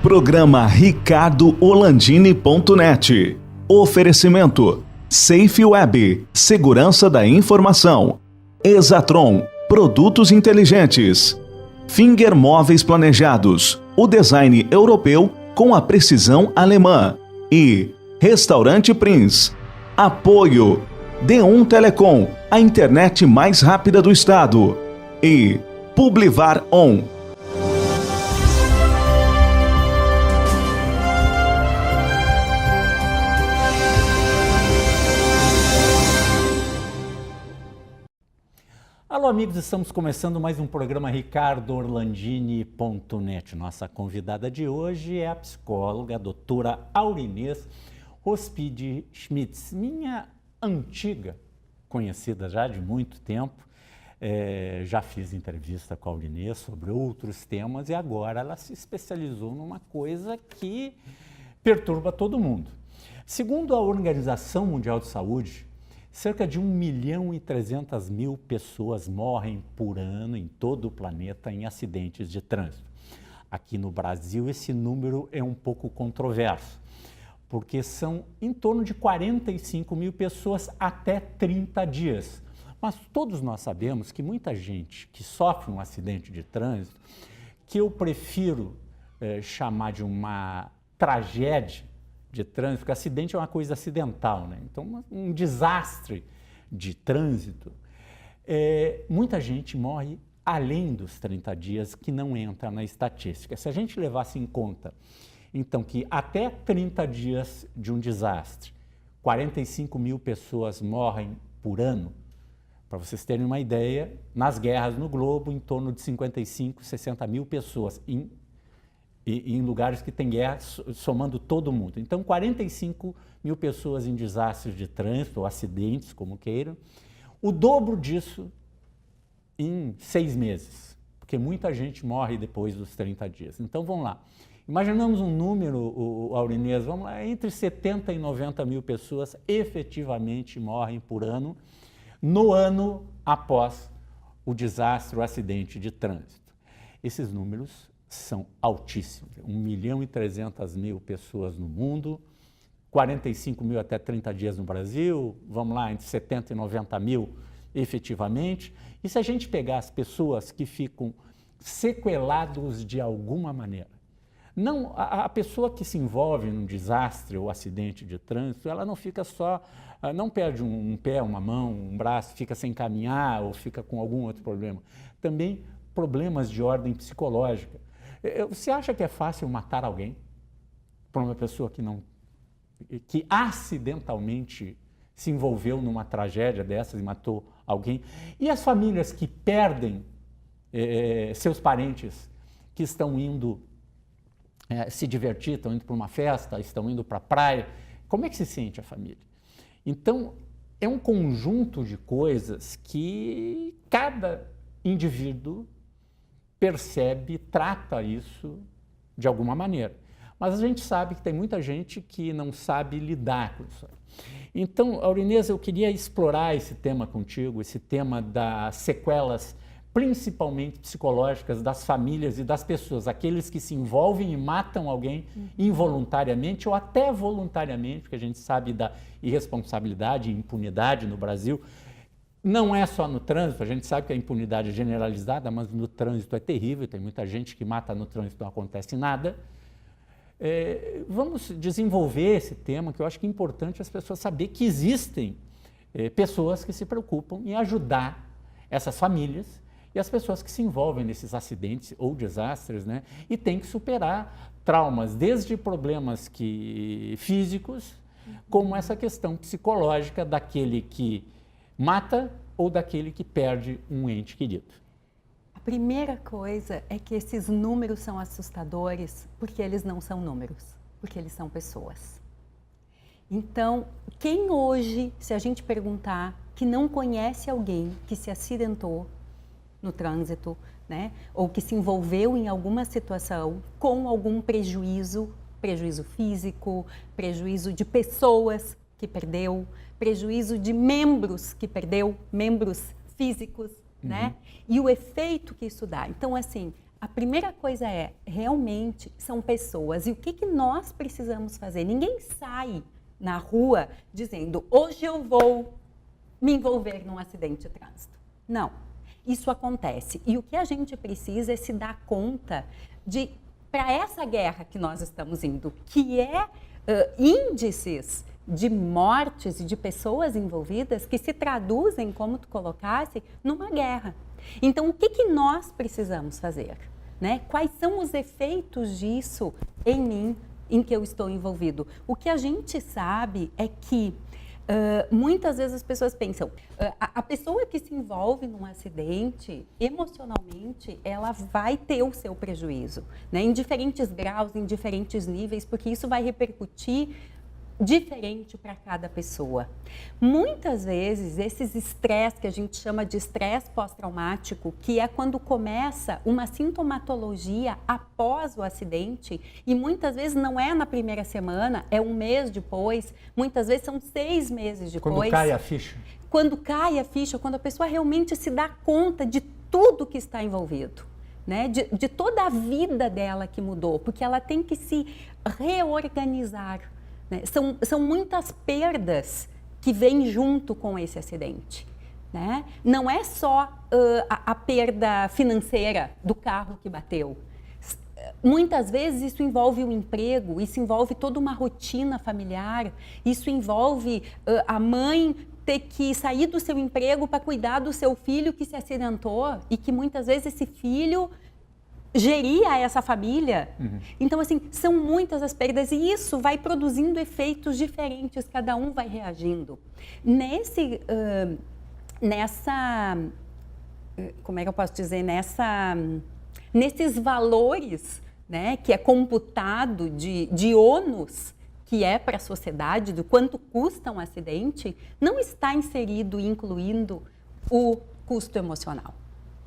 Programa RicardoOlandini.net. Oferecimento Safe Web, segurança da informação. Exatron, produtos inteligentes. Finger Móveis Planejados, o design europeu com a precisão alemã. E Restaurante Prince. Apoio D1 Telecom, a internet mais rápida do estado. E Publivar On. Alô, amigos, estamos começando mais um programa RicardoOrlandini.net. Nossa convidada de hoje é a psicóloga, a doutora Aurinês Rospide Schmitz, minha antiga conhecida já de muito tempo. Já fiz entrevista com a Aurinês sobre outros temas e agora ela se especializou numa coisa que perturba todo mundo. Segundo a Organização Mundial de Saúde, cerca de 1.300.000 pessoas morrem por ano em todo o planeta em acidentes de trânsito. Aqui no Brasil, esse número é um pouco controverso, porque são em torno de 45.000 pessoas até 30 dias. Mas todos nós sabemos que muita gente que sofre um acidente de trânsito, que eu prefiro chamar de uma tragédia de trânsito, porque acidente é uma coisa acidental, né? Então, um desastre de trânsito, muita gente morre além dos 30 dias, que não entra na estatística. Se a gente levasse em conta, então, que até 30 dias de um desastre, 45.000 pessoas morrem por ano, para vocês terem uma ideia, nas guerras no globo, em torno de 55, 60 mil pessoas em lugares que tem guerra, somando todo mundo. Então, 45.000 pessoas em desastres de trânsito, ou acidentes, como queiram, o dobro disso em 6 meses, porque muita gente morre depois dos 30 dias. Então, vamos lá. Imaginamos um número, Aurinês, vamos lá, entre 70 e 90 mil pessoas efetivamente morrem por ano, no ano após o desastre, o acidente de trânsito. Esses números são altíssimos, 1.300.000 pessoas no mundo, 45 mil até 30 dias no Brasil, vamos lá, entre 70 e 90 mil efetivamente. E se a gente pegar as pessoas que ficam sequelados de alguma maneira, não, a pessoa que se envolve num desastre ou acidente de trânsito, ela não fica só, não perde um pé, uma mão, um braço, fica sem caminhar ou fica com algum outro problema. Também problemas de ordem psicológica. Você acha que é fácil matar alguém para uma pessoa que acidentalmente se envolveu numa tragédia dessas e matou alguém? E as famílias que perdem seus parentes que estão indo se divertir, estão indo para uma festa, estão indo para a praia, como é que se sente a família? Então, é um conjunto de coisas que cada indivíduo percebe, trata isso de alguma maneira. Mas a gente sabe que tem muita gente que não sabe lidar com isso. Então, Aurinês, eu queria explorar esse tema contigo, esse tema das sequelas, principalmente psicológicas, das famílias e das pessoas, aqueles que se envolvem e matam alguém involuntariamente ou até voluntariamente, porque a gente sabe da irresponsabilidade e impunidade no Brasil. Não é só no trânsito, a gente sabe que a impunidade é generalizada, mas no trânsito é terrível, tem muita gente que mata no trânsito e não acontece nada. Vamos desenvolver esse tema, que eu acho que é importante as pessoas saberem que existem pessoas que se preocupam em ajudar essas famílias e as pessoas que se envolvem nesses acidentes ou desastres, né? E tem que superar traumas, desde problemas físicos, como essa questão psicológica daquele que mata ou daquele que perde um ente querido. A primeira coisa é que esses números são assustadores porque eles não são números, porque eles são pessoas. Então, quem hoje, se a gente perguntar, que não conhece alguém que se acidentou no trânsito, né, ou que se envolveu em alguma situação com algum prejuízo físico, prejuízo de pessoas que perdeu, prejuízo de membros que perdeu, membros físicos, né? E o efeito que isso dá. Então, assim, a primeira coisa é, realmente, são pessoas. E o que nós precisamos fazer? Ninguém sai na rua dizendo, hoje eu vou me envolver num acidente de trânsito. Não, isso acontece. E o que a gente precisa é se dar conta de, para essa guerra que nós estamos indo, que é índices de mortes e de pessoas envolvidas que se traduzem, como tu colocasse, numa guerra. Então, o que nós precisamos fazer? Né? Quais são os efeitos disso em mim, em que eu estou envolvido? O que a gente sabe é que muitas vezes as pessoas pensam, a pessoa que se envolve num acidente, emocionalmente, ela vai ter o seu prejuízo, né? Em diferentes graus, em diferentes níveis, porque isso vai repercutir diferente para cada pessoa. Muitas vezes, esses estresses que a gente chama de estresse pós-traumático, que é quando começa uma sintomatologia após o acidente, e muitas vezes não é na primeira semana, é um mês depois, muitas vezes são 6 meses depois. Quando cai a ficha. Quando cai a ficha, quando a pessoa realmente se dá conta de tudo que está envolvido. Né? De toda a vida dela que mudou, porque ela tem que se reorganizar. Né? São muitas perdas que vêm junto com esse acidente. Né? Não é só a perda financeira do carro que bateu. Muitas vezes isso envolve o emprego, isso envolve toda uma rotina familiar, isso envolve a mãe ter que sair do seu emprego para cuidar do seu filho que se acidentou e que muitas vezes esse filho geria essa família. Então, assim, são muitas as perdas e isso vai produzindo efeitos diferentes, cada um vai reagindo. Como é que eu posso dizer? Nesses valores, né, que é computado de ônus, que é para a sociedade, do quanto custa um acidente, não está inserido, incluindo o custo emocional.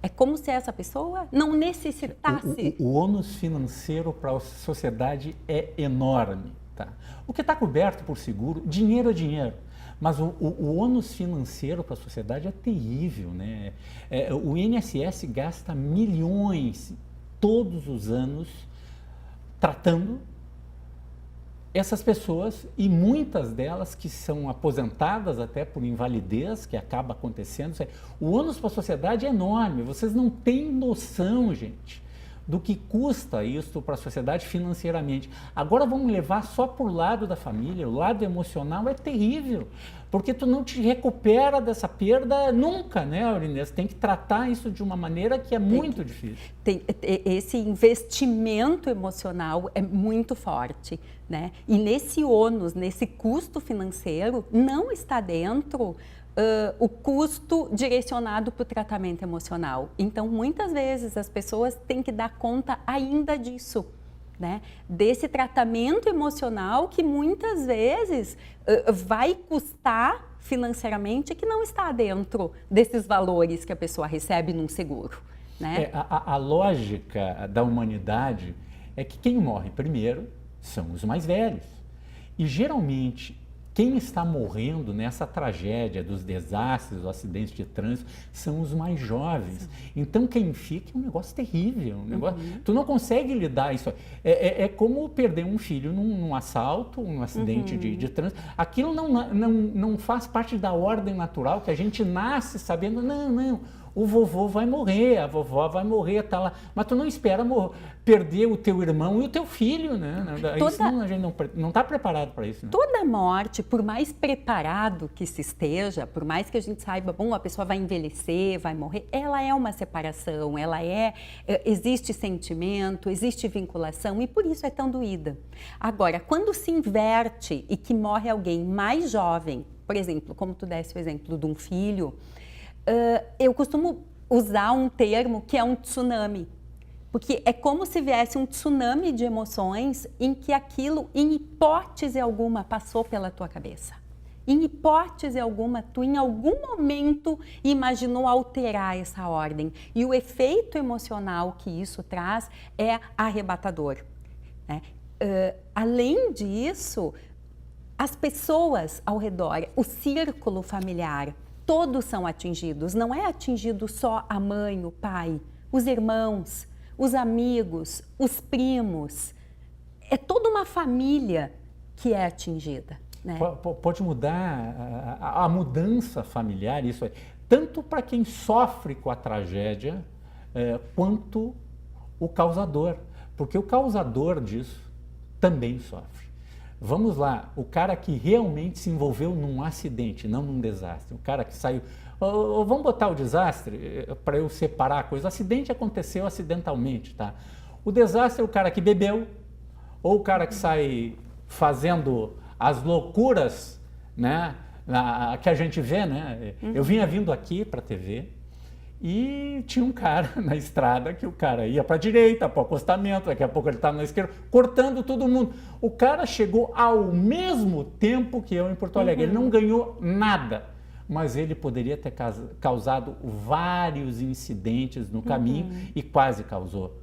É como se essa pessoa não necessitasse. O ônus financeiro para a sociedade é enorme. Tá? O que está coberto por seguro, dinheiro é dinheiro. Mas o ônus financeiro para a sociedade é terrível. Né? O INSS gasta milhões todos os anos tratando essas pessoas, e muitas delas que são aposentadas até por invalidez, que acaba acontecendo. O ônus para a sociedade é enorme, vocês não têm noção, gente, do que custa isso para a sociedade financeiramente. Agora vamos levar só para o lado da família, o lado emocional é terrível, porque tu não te recupera dessa perda nunca, né, Aurinês? Tem que tratar isso de uma maneira que é muito difícil. Esse investimento emocional é muito forte, né? E nesse ônus, nesse custo financeiro, não está dentro o custo direcionado para o tratamento emocional. Então, muitas vezes, as pessoas têm que dar conta ainda disso, né? Desse tratamento emocional que muitas vezes vai custar financeiramente, que não está dentro desses valores que a pessoa recebe num seguro. Né? A lógica da humanidade é que quem morre primeiro são os mais velhos. E geralmente, quem está morrendo nessa tragédia dos desastres, dos acidentes de trânsito, são os mais jovens. Então, quem fica é um negócio terrível. Tu não consegue lidar isso. É como perder um filho num assalto, um acidente de trânsito. Aquilo não faz parte da ordem natural, que a gente nasce sabendo, não, o vovô vai morrer, a vovó vai morrer, tá lá. Mas tu não espera perder o teu irmão e o teu filho, né? A gente não está preparado para isso. Né? Toda morte, por mais preparado que se esteja, por mais que a gente saiba, bom, a pessoa vai envelhecer, vai morrer, ela é uma separação, existe sentimento, existe vinculação e por isso é tão doída. Agora, quando se inverte e que morre alguém mais jovem, por exemplo, como tu desse o exemplo de um filho, eu costumo usar um termo que é um tsunami, porque é como se viesse um tsunami de emoções em que aquilo, em hipótese alguma, passou pela tua cabeça. Em hipótese alguma, tu em algum momento imaginou alterar essa ordem. E o efeito emocional que isso traz é arrebatador. Né? Além disso, as pessoas ao redor, o círculo familiar, todos são atingidos. Não é atingido só a mãe, o pai, os irmãos, os amigos, os primos. É toda uma família que é atingida, né? Pode mudar a mudança familiar, isso aí, tanto para quem sofre com a tragédia, quanto o causador, porque o causador disso também sofre. Vamos lá, o cara que realmente se envolveu num acidente, não num desastre, o cara que saiu... Vamos botar o desastre para eu separar a coisa. O acidente aconteceu acidentalmente, tá? O desastre é o cara que bebeu, ou o cara que sai fazendo as loucuras, né, que a gente vê, né? Eu vinha vindo aqui para a TV e tinha um cara na estrada que o cara ia para a direita, para o acostamento, daqui a pouco ele estava na esquerda, cortando todo mundo. O cara chegou ao mesmo tempo que eu em Porto Alegre. Ele não ganhou nada, mas ele poderia ter causado vários incidentes no caminho e quase causou.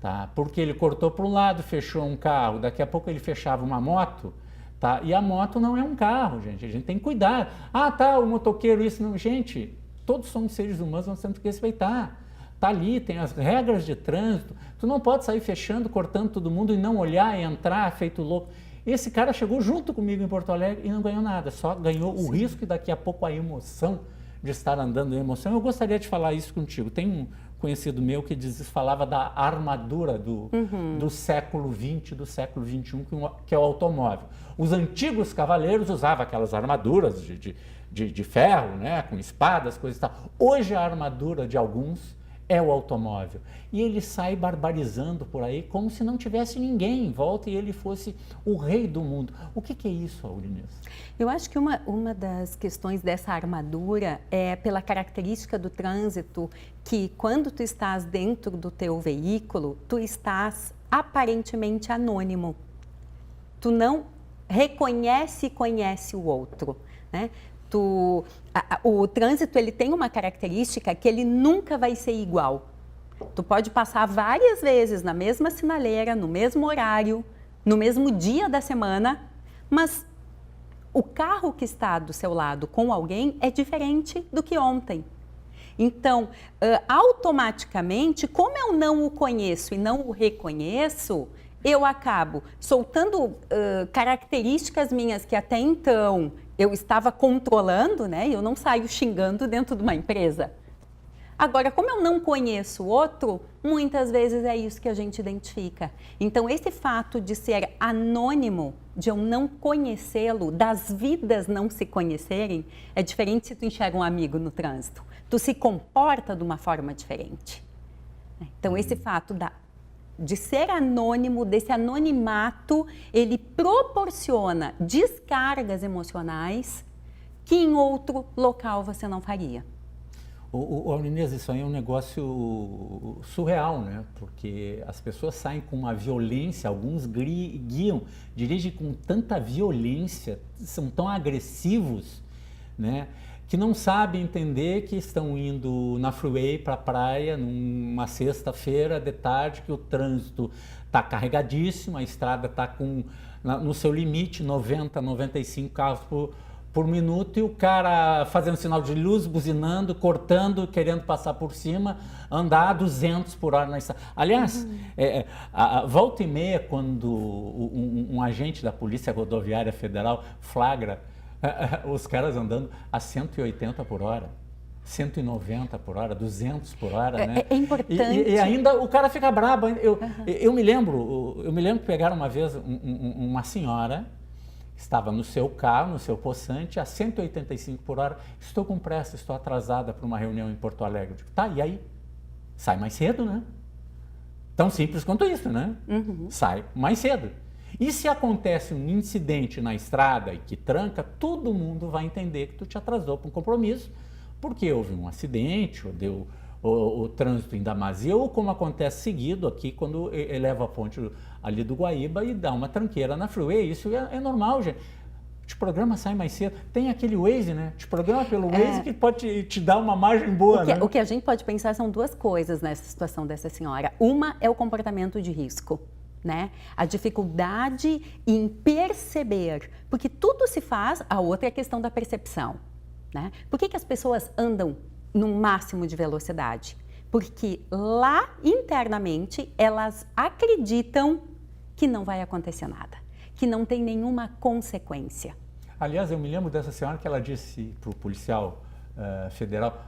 Tá? Porque ele cortou para um lado, fechou um carro, daqui a pouco ele fechava uma moto, tá? E a moto não é um carro, gente, a gente tem que cuidar. Ah, tá, o motoqueiro, isso não... Gente, todos somos seres humanos, nós temos que respeitar. Tá ali, tem as regras de trânsito, tu não pode sair fechando, cortando todo mundo e não olhar e entrar feito louco. Esse cara chegou junto comigo em Porto Alegre e não ganhou nada, só ganhou o risco e daqui a pouco a emoção de estar andando em emoção. Eu gostaria de falar isso contigo. Tem um conhecido meu que falava da armadura do século XX, do século XXI, que é o automóvel. Os antigos cavaleiros usavam aquelas armaduras de ferro, né, com espadas, coisas e tal. Hoje a armadura de alguns é o automóvel. E ele sai barbarizando por aí como se não tivesse ninguém em volta e ele fosse o rei do mundo. O que é isso, Aurinês? Eu acho que uma das questões dessa armadura é pela característica do trânsito, que quando tu estás dentro do teu veículo, tu estás aparentemente anônimo. Tu não reconhece e conhece o outro, né? O trânsito, ele tem uma característica que ele nunca vai ser igual. Tu pode passar várias vezes na mesma sinaleira, no mesmo horário, no mesmo dia da semana, mas o carro que está do seu lado com alguém é diferente do que ontem. Então, automaticamente, como eu não o conheço e não o reconheço, eu acabo soltando características minhas que até então eu estava controlando, né? Eu não saio xingando dentro de uma empresa. Agora, como eu não conheço o outro, muitas vezes é isso que a gente identifica. Então, esse fato de ser anônimo, de eu não conhecê-lo, das vidas não se conhecerem, é diferente se tu enxerga um amigo no trânsito. Tu se comporta de uma forma diferente. Então, esse fato de ser anônimo, desse anonimato, ele proporciona descargas emocionais que em outro local você não faria. Aurinês, isso aí é um negócio surreal, né? Porque as pessoas saem com uma violência, alguns dirigem com tanta violência, são tão agressivos, né? Que não sabem entender que estão indo na freeway para a praia numa sexta-feira de tarde, que o trânsito está carregadíssimo, a estrada está no seu limite, 90, 95 carros por minuto, e o cara fazendo sinal de luz, buzinando, cortando, querendo passar por cima, andar a 200 por hora na estrada. Aliás, volta e meia, quando um agente da Polícia Rodoviária Federal flagra os caras andando a 180 por hora, 190 por hora, 200 por hora, né? É importante. E ainda o cara fica brabo. Eu me lembro que pegaram uma vez uma senhora que estava no seu carro, no seu possante, a 185 por hora. Estou com pressa, estou atrasada para uma reunião em Porto Alegre. Eu digo, tá, e aí? Sai mais cedo, né? Tão simples quanto isso, né? Sai mais cedo. E se acontece um incidente na estrada e que tranca, todo mundo vai entender que tu te atrasou para um compromisso, porque houve um acidente, ou deu o trânsito em demasia, ou como acontece seguido aqui, quando eleva a ponte ali do Guaíba e dá uma tranqueira na freeway. Isso é normal, gente. Te programa, sai mais cedo. Tem aquele Waze, né? Te programa pelo Waze que pode te dar uma margem boa, né? O que a gente pode pensar são duas coisas nessa situação dessa senhora. Uma é o comportamento de risco, né? A dificuldade em perceber, porque tudo se faz, a outra é a questão da percepção, né? Por que as pessoas andam no máximo de velocidade? Porque lá internamente elas acreditam que não vai acontecer nada, que não tem nenhuma consequência. Aliás, eu me lembro dessa senhora que ela disse para o policial federal,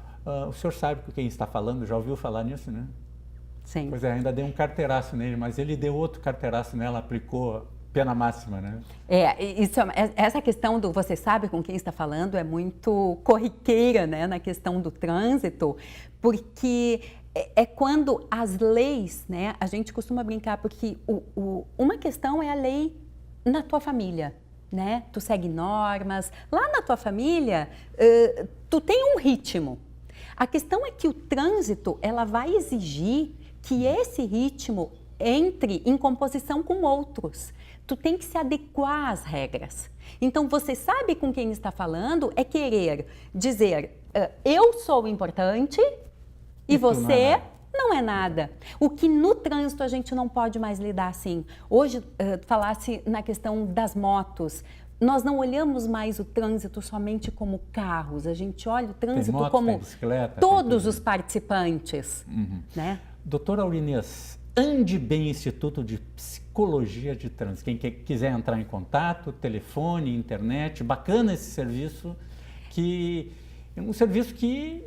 o senhor sabe com quem está falando, já ouviu falar nisso, né? Sim. Pois é, ainda deu um carteiraço nele, mas ele deu outro carteiraço nela, aplicou pena máxima, né? Essa questão do você sabe com quem está falando é muito corriqueira, né, na questão do trânsito, porque é quando as leis, né, a gente costuma brincar, porque uma questão é a lei na tua família, né? Tu segue normas, lá na tua família, tu tem um ritmo. A questão é que o trânsito, ela vai exigir que esse ritmo entre em composição com outros. Tu tem que se adequar às regras. Então, você sabe com quem está falando é querer dizer, eu sou importante e você não é nada. O que no trânsito a gente não pode mais lidar assim. Hoje, falasse na questão das motos, nós não olhamos mais o trânsito somente como carros, a gente olha o trânsito moto, como bicicleta, todos os participantes. Né? Doutora Aurinês, Ande Bem Instituto de Psicologia de Trânsito. Quem quiser entrar em contato, telefone, internet, bacana esse serviço, que é um serviço que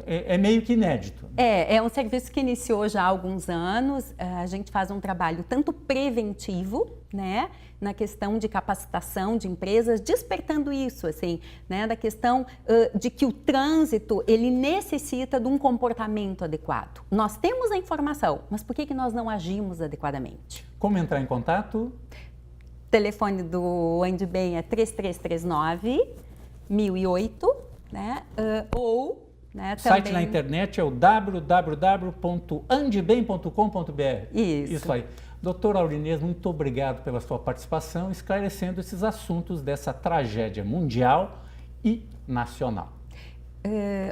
é meio que inédito. É um serviço que iniciou já há alguns anos. A gente faz um trabalho tanto preventivo, né, na questão de capacitação de empresas, despertando isso, assim, né, da questão de que o trânsito, ele necessita de um comportamento adequado. Nós temos a informação, mas por que nós não agimos adequadamente? Como entrar em contato? O telefone do Ande Bem é 3339-1008, né, ou... Né, site também... na internet é o www.andebem.com.br. Isso aí. Doutora Aurinês, muito obrigado pela sua participação, esclarecendo esses assuntos dessa tragédia mundial e nacional.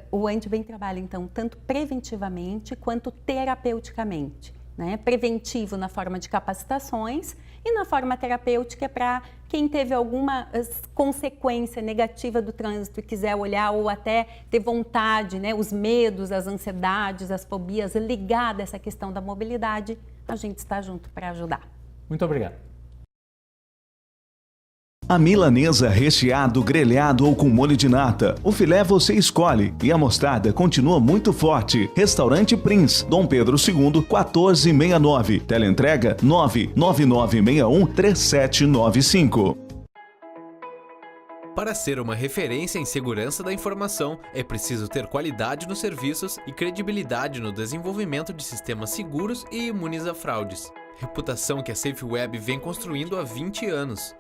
O Ande Bem trabalha, então, tanto preventivamente quanto terapeuticamente. Né? Preventivo na forma de capacitações e na forma terapêutica para quem teve alguma consequência negativa do trânsito e quiser olhar ou até ter vontade, né, os medos, as ansiedades, as fobias ligadas a essa questão da mobilidade, a gente está junto para ajudar. Muito obrigado. A milanesa recheado, grelhado ou com molho de nata. O filé você escolhe e a mostarda continua muito forte. Restaurante Prince, Dom Pedro II, 1469. Teleentrega 999613795. Para ser uma referência em segurança da informação, é preciso ter qualidade nos serviços e credibilidade no desenvolvimento de sistemas seguros e imunes a fraudes. Reputação que a SafeWeb vem construindo há 20 anos.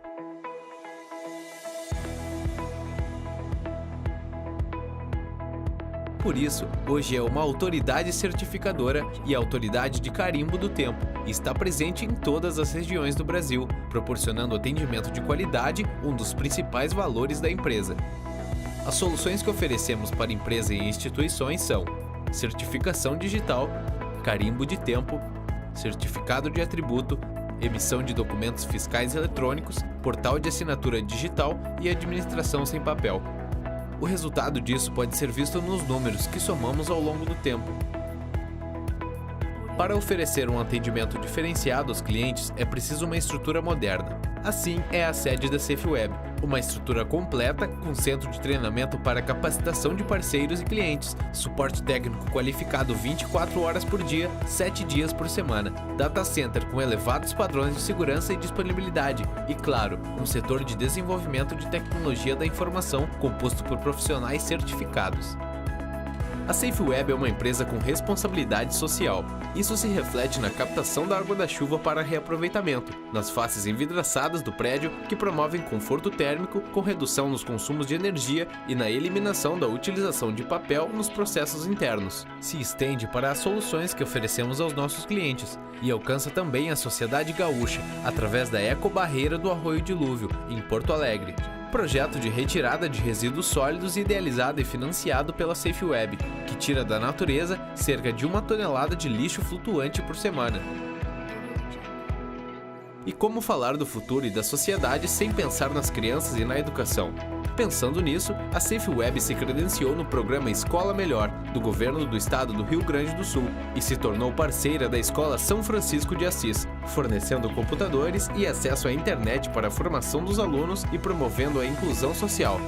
Por isso, hoje é uma autoridade certificadora e autoridade de carimbo do tempo e está presente em todas as regiões do Brasil, proporcionando atendimento de qualidade, um dos principais valores da empresa. As soluções que oferecemos para empresas e instituições são certificação digital, carimbo de tempo, certificado de atributo, emissão de documentos fiscais eletrônicos, portal de assinatura digital e administração sem papel. O resultado disso pode ser visto nos números que somamos ao longo do tempo. Para oferecer um atendimento diferenciado aos clientes, é preciso uma estrutura moderna. Assim é a sede da SafeWeb, uma estrutura completa com centro de treinamento para capacitação de parceiros e clientes, suporte técnico qualificado 24 horas por dia, 7 dias por semana, data center com elevados padrões de segurança e disponibilidade e, claro, um setor de desenvolvimento de tecnologia da informação composto por profissionais certificados. A SafeWeb é uma empresa com responsabilidade social. Isso se reflete na captação da água da chuva para reaproveitamento, nas faces envidraçadas do prédio que promovem conforto térmico com redução nos consumos de energia e na eliminação da utilização de papel nos processos internos. Se estende para as soluções que oferecemos aos nossos clientes e alcança também a sociedade gaúcha através da Ecobarreira do Arroio Dilúvio, em Porto Alegre. Projeto de retirada de resíduos sólidos idealizado e financiado pela SafeWeb, que tira da natureza cerca de 1 tonelada de lixo flutuante por semana. E como falar do futuro e da sociedade sem pensar nas crianças e na educação? Pensando nisso, a SafeWeb se credenciou no programa Escola Melhor, do Governo do Estado do Rio Grande do Sul, e se tornou parceira da Escola São Francisco de Assis, fornecendo computadores e acesso à internet para a formação dos alunos e promovendo a inclusão social.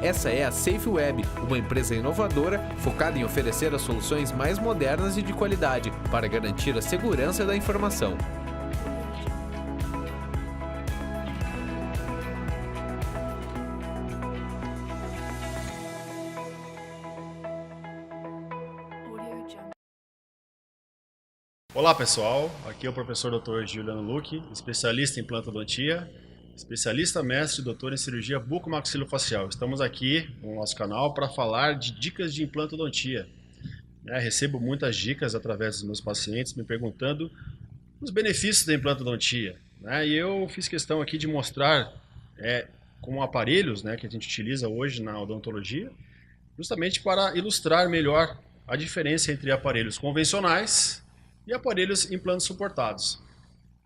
Essa é a SafeWeb, uma empresa inovadora focada em oferecer as soluções mais modernas e de qualidade para garantir a segurança da informação. Olá pessoal, aqui é o professor Dr. Juliano Luque, especialista em implantodontia, especialista mestre e doutor em cirurgia bucomaxilofacial. Estamos aqui no nosso canal para falar de dicas de implantodontia. Recebo muitas dicas através dos meus pacientes me perguntando os benefícios da implantodontia. E eu fiz questão aqui de mostrar com aparelhos que a gente utiliza hoje na odontologia, justamente para ilustrar melhor a diferença entre aparelhos convencionais e aparelhos implantes suportados.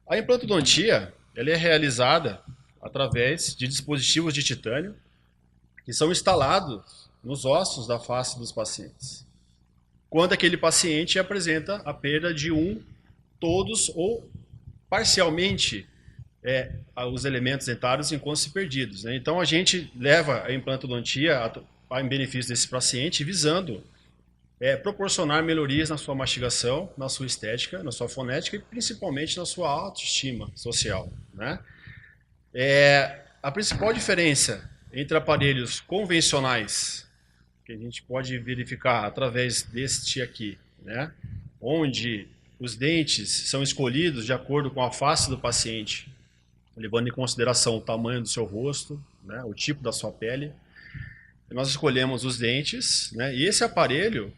A implantodontia ela é realizada através de dispositivos de titânio que são instalados nos ossos da face dos pacientes. Quando aquele paciente apresenta a perda de todos ou parcialmente os elementos dentários enquanto se perdidos. Então a gente leva a implantodontia em benefício desse paciente visando proporcionar melhorias na sua mastigação, na sua estética, na sua fonética e principalmente na sua autoestima social. A principal diferença entre aparelhos convencionais, que a gente pode verificar através deste aqui, onde os dentes são escolhidos de acordo com a face do paciente, levando em consideração o tamanho do seu rosto, o tipo da sua pele. Nós escolhemos os dentes, e esse aparelho,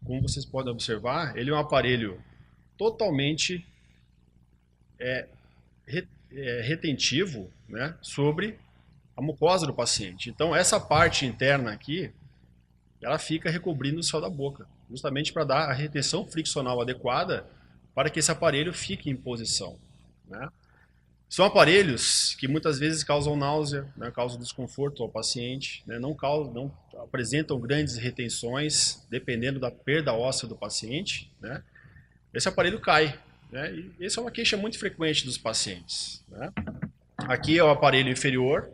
como vocês podem observar, ele é um aparelho totalmente retentivo sobre a mucosa do paciente. Então essa parte interna aqui, ela fica recobrindo o céu da boca, justamente para dar a retenção friccional adequada para que esse aparelho fique em posição. São aparelhos que muitas vezes causam náusea, causam desconforto ao paciente, não apresentam grandes retenções, dependendo da perda óssea do paciente. Esse aparelho cai. E essa é uma queixa muito frequente dos pacientes. Aqui é o aparelho inferior,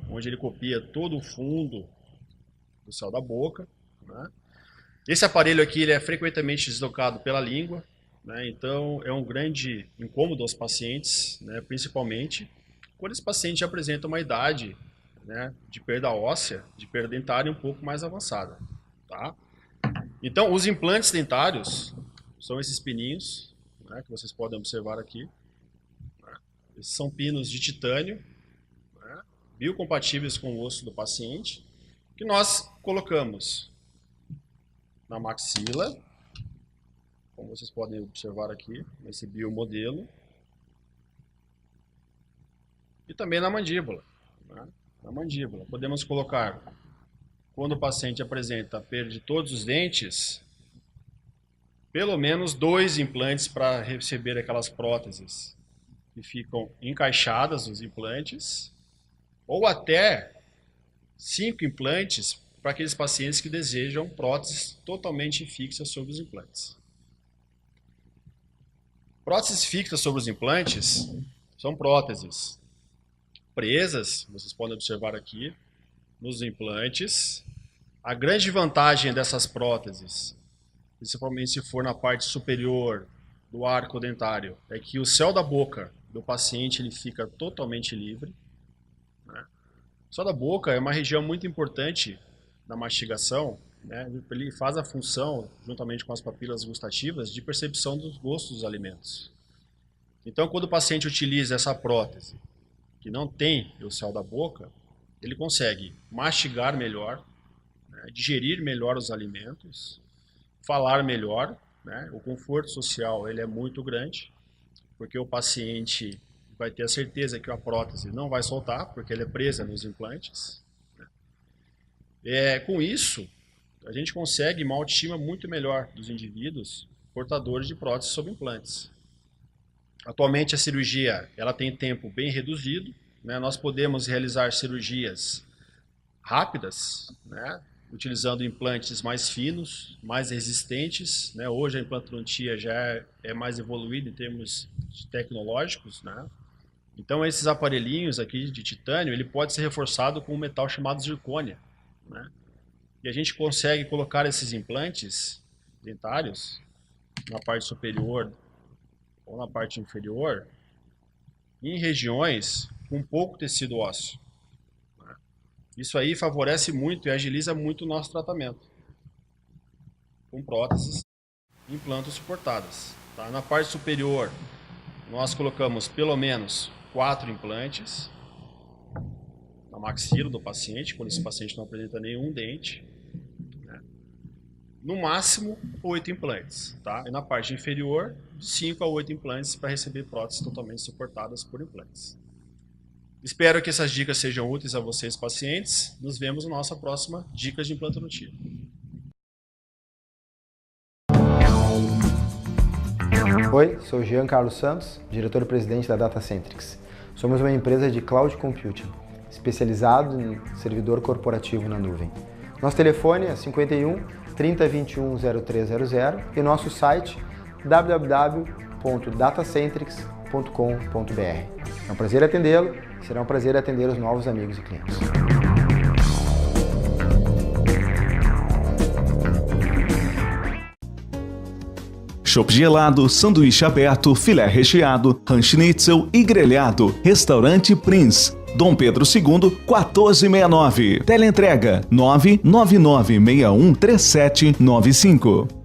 onde ele copia todo o fundo do céu da boca. Esse aparelho aqui ele é frequentemente deslocado pela língua. Então é um grande incômodo aos pacientes, principalmente quando esse paciente apresenta uma idade de perda óssea, de perda dentária um pouco mais avançada. Então os implantes dentários são esses pininhos que vocês podem observar aqui. Esses são pinos de titânio, biocompatíveis com o osso do paciente, que nós colocamos na maxila, como vocês podem observar aqui, nesse biomodelo, e também na mandíbula. Na mandíbula. Podemos colocar, quando o paciente apresenta a perda de todos os dentes, pelo menos 2 implantes para receber aquelas próteses que ficam encaixadas nos implantes, ou até 5 implantes para aqueles pacientes que desejam próteses totalmente fixas sobre os implantes. Próteses fixas sobre os implantes são próteses presas, vocês podem observar aqui, nos implantes. A grande vantagem dessas próteses, principalmente se for na parte superior do arco dentário, é que o céu da boca do paciente ele fica totalmente livre. O céu da boca é uma região muito importante na mastigação. Ele faz a função, juntamente com as papilas gustativas, de percepção dos gostos dos alimentos. Então, quando o paciente utiliza essa prótese, que não tem o céu da boca, ele consegue mastigar melhor, digerir melhor os alimentos, falar melhor. O conforto social ele é muito grande, porque o paciente vai ter a certeza que a prótese não vai soltar, porque ela é presa nos implantes. Com isso, a gente consegue uma autoestima muito melhor dos indivíduos portadores de próteses sob implantes. Atualmente a cirurgia ela tem tempo bem reduzido, né? Nós podemos realizar cirurgias rápidas, né? Utilizando implantes mais finos, mais resistentes, né? Hoje a implantodontia já é mais evoluída em termos tecnológicos, né? Então esses aparelhinhos aqui de titânio, ele pode ser reforçado com um metal chamado zircônia, né? E a gente consegue colocar esses implantes dentários na parte superior ou na parte inferior em regiões com pouco tecido ósseo. Isso aí favorece muito e agiliza muito o nosso tratamento com próteses e implantos suportadas. Tá? Na parte superior, nós colocamos pelo menos 4 implantes na maxila do paciente, quando esse paciente não apresenta nenhum dente. Né? No máximo, 8 implantes. Tá? E na parte inferior, 5 a 8 implantes para receber próteses totalmente suportadas por implantes. Espero que essas dicas sejam úteis a vocês, pacientes. Nos vemos na nossa próxima Dicas de Implantodontia. Oi, sou Jean Carlos Santos, diretor-presidente da Datacentrix. Somos uma empresa de cloud computing, especializado em servidor corporativo na nuvem. Nosso telefone é 51 30 21 0300 e nosso site www.datacentrix.com.br. É um prazer atendê-lo. Será um prazer atender os novos amigos e clientes. Chopp gelado, sanduíche aberto, filé recheado, ranch schnitzel e grelhado. Restaurante Prince, Dom Pedro II, 1469. Teleentrega 999613795.